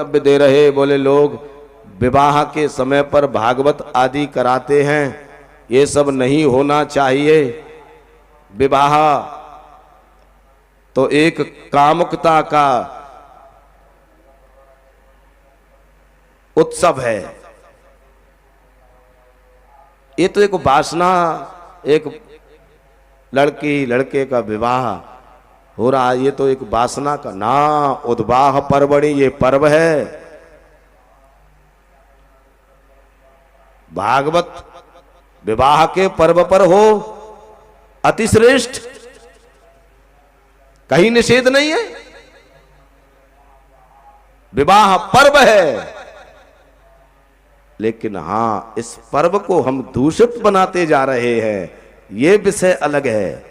वक्तव्य दे रहे, बोले लोग विवाह के समय पर भागवत आदि कराते हैं, ये सब नहीं होना चाहिए। विवाह तो एक कामुकता का उत्सव है, ये तो एक वासना, एक लड़की लड़के का विवाह हो रहा है, ये तो एक वासना का ना उद्वाह पर्वणि, ये पर्व है। भागवत विवाह के पर्व पर हो अतिश्रेष्ठ, कहीं निषेध नहीं है, विवाह पर्व है। लेकिन हां, इस पर्व को हम दूषित बनाते जा रहे हैं, यह विषय अलग है।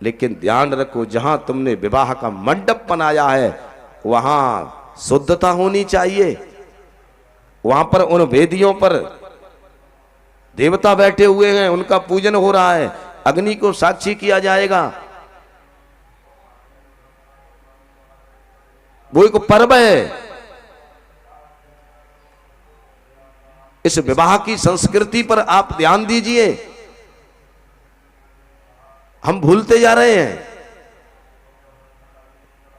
लेकिन ध्यान रखो, जहां तुमने विवाह का मंडप बनाया है वहां शुद्धता होनी चाहिए। वहां पर उन वेदियों पर देवता बैठे हुए हैं, उनका पूजन हो रहा है, अग्नि को साक्षी किया जाएगा, वो एक पर्व है। इस विवाह की संस्कृति पर आप ध्यान दीजिए, हम भूलते जा रहे हैं।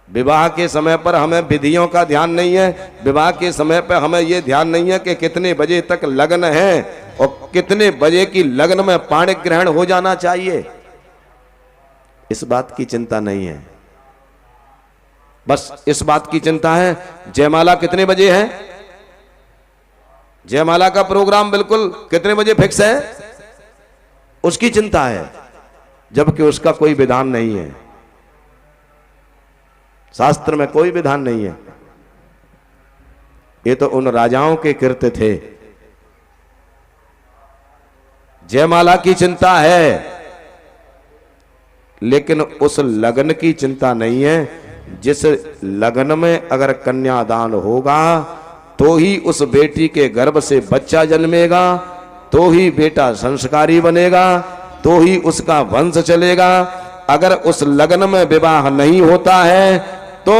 विवाह के समय पर हमें विधियों का ध्यान नहीं है, विवाह के समय पर हमें यह ध्यान नहीं है कि कितने बजे तक लगन है और कितने बजे की लगन में पाणी ग्रहण हो जाना चाहिए, इस बात की चिंता नहीं है। बस इस बात की चिंता है जयमाला कितने बजे है, जयमाला का प्रोग्राम बिल्कुल कितने बजे फिक्स है, उसकी चिंता है, जबकि उसका कोई विधान नहीं है, शास्त्र में कोई विधान नहीं है। ये तो उन राजाओं के कृत्य थे। जयमाला की चिंता है, लेकिन उस लगन की चिंता नहीं है। जिस लगन में अगर कन्यादान होगा तो ही उस बेटी के गर्भ से बच्चा जन्मेगा, तो ही बेटा संस्कारी बनेगा, तो ही उसका वंश चलेगा। अगर उस लगन में विवाह नहीं होता है तो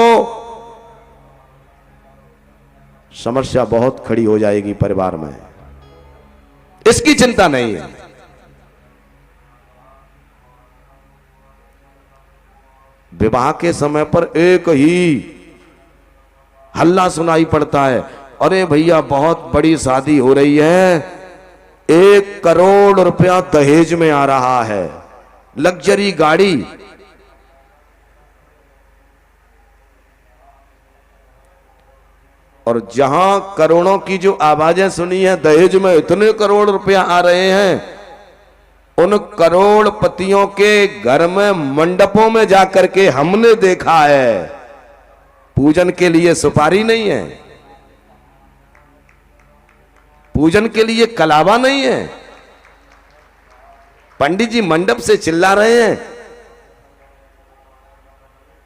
समस्या बहुत खड़ी हो जाएगी परिवार में, इसकी चिंता नहीं है। विवाह के समय पर एक ही हल्ला सुनाई पड़ता है, अरे भैया बहुत बड़ी शादी हो रही है, 1 करोड़ रुपया दहेज में आ रहा है, लग्जरी गाड़ी। और जहां करोड़ों की जो आवाजें सुनी है, दहेज में इतने करोड़ रुपया आ रहे हैं, उन करोड़पतियों के घर में मंडपों में जाकर के हमने देखा है, पूजन के लिए सुपारी नहीं है, पूजन के लिए कलावा नहीं है। पंडित जी मंडप से चिल्ला रहे हैं,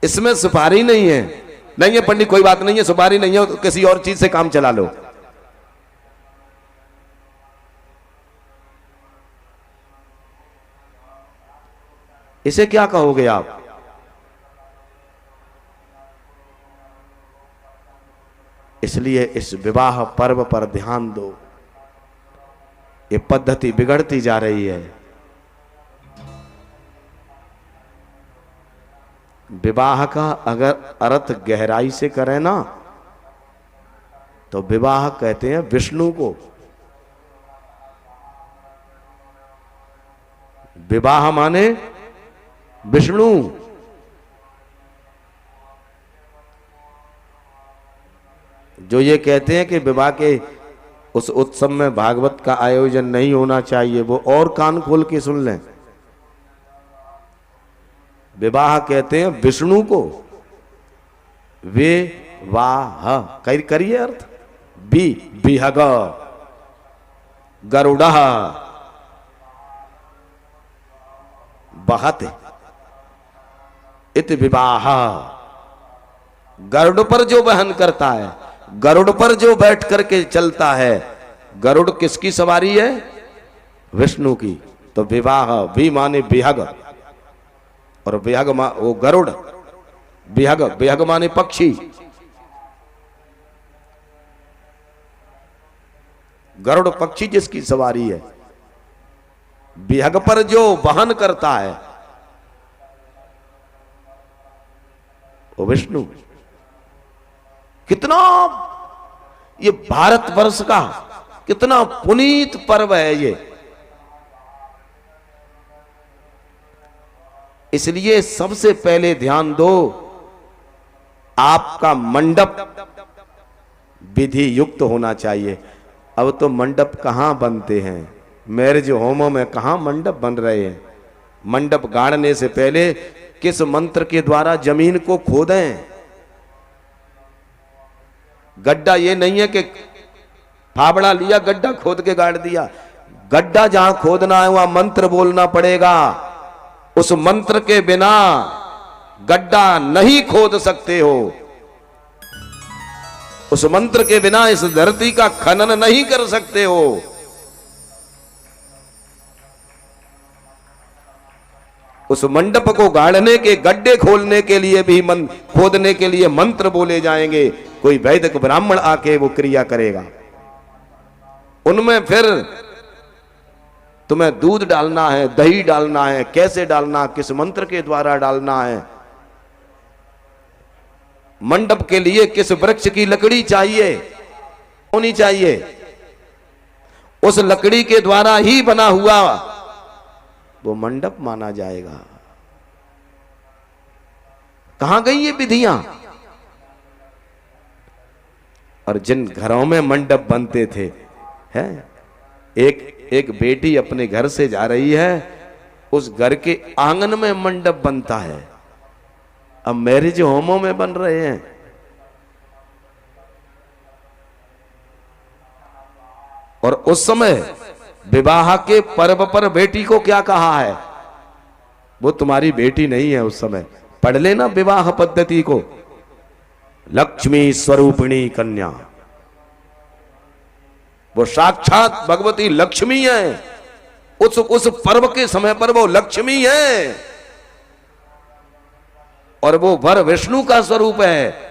इसमें सुपारी नहीं है। नहीं है पंडित, कोई बात नहीं है, सुपारी नहीं है तो किसी और चीज से काम चला लो। इसे क्या कहोगे आप? इसलिए इस विवाह पर्व पर ध्यान दो, ये पद्धति बिगड़ती जा रही है। विवाह का अगर अर्थ गहराई से करें ना, तो विवाह कहते हैं विष्णु को। विवाह माने विष्णु। जो ये कहते हैं कि विवाह के उस उत्सव में भागवत का आयोजन नहीं होना चाहिए, वो और कान खोल के सुन लें। विवाह कहते हैं विष्णु को। वे वाह करिए अर्थ, विहग गरुड़ बहत इत विवाह। गरुड़ पर जो वहन करता है, गरुड़ पर जो बैठ करके चलता है, गरुड़ किसकी सवारी है? विष्णु की। तो विवाह भी माने विहग, और विहग वो गरुड़, विहग, विहग माने पक्षी। गरुड़ पक्षी जिसकी सवारी है, विहग पर जो वहन करता है वो विष्णु। कितना ये भारतवर्ष का कितना पुनीत पर्व है ये। इसलिए सबसे पहले ध्यान दो, आपका मंडप विधि युक्त होना चाहिए। अब तो मंडप कहां बनते हैं, मैरिज होमों में कहां मंडप बन रहे हैं। मंडप गाड़ने से पहले किस मंत्र के द्वारा जमीन को खोदें। गड्ढा ये नहीं है कि फावड़ा लिया गड्ढा खोद के गाड़ दिया। गड्ढा जहां खोदना है वहां मंत्र बोलना पड़ेगा। उस मंत्र के बिना गड्ढा नहीं खोद सकते हो। उस मंत्र के बिना इस धरती का खनन नहीं कर सकते हो। उस मंडप को गाड़ने के, गड्ढे खोलने के लिए भी खोदने के लिए मंत्र बोले जाएंगे। कोई वैदिक ब्राह्मण आके वो क्रिया करेगा। उनमें फिर तुम्हें दूध डालना है, दही डालना है, कैसे डालना, किस मंत्र के द्वारा डालना है। मंडप के लिए किस वृक्ष की लकड़ी चाहिए, होनी चाहिए, उस लकड़ी के द्वारा ही बना हुआ वो मंडप माना जाएगा। कहां गई ये विधियां? और जिन घरों में मंडप बनते थे, है एक बेटी अपने घर से जा रही है, उस घर के आंगन में मंडप बनता है। अब मैरिज होमों में बन रहे हैं। और उस समय विवाह के पर्व पर बेटी को क्या कहा है? वो तुम्हारी बेटी नहीं है। उस समय पढ़ लेना विवाह पद्धति को। लक्ष्मी स्वरूपिणी कन्या, वो साक्षात भगवती लक्ष्मी है। उस पर्व के समय पर वो लक्ष्मी है और वो वर विष्णु का स्वरूप है।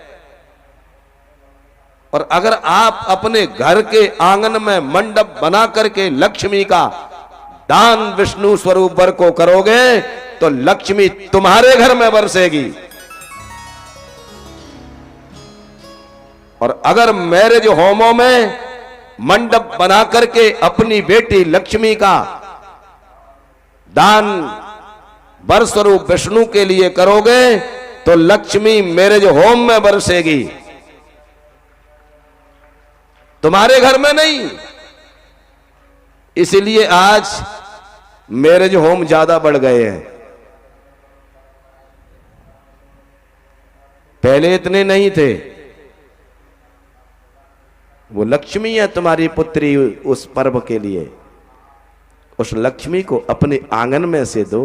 और अगर आप अपने घर के आंगन में मंडप बना करके लक्ष्मी का दान विष्णु स्वरूप वर को करोगे तो लक्ष्मी तुम्हारे घर में बरसेगी। और अगर मैरिज होमों में मंडप बना करके अपनी बेटी लक्ष्मी का दान वर स्वरूप विष्णु के लिए करोगे तो लक्ष्मी मैरिज होम में बरसेगी, तुम्हारे घर में नहीं। इसलिए आज मैरिज होम ज्यादा बढ़ गए हैं, पहले इतने नहीं थे। वो लक्ष्मी है तुम्हारी पुत्री, उस पर्व के लिए उस लक्ष्मी को अपने आंगन में से दो।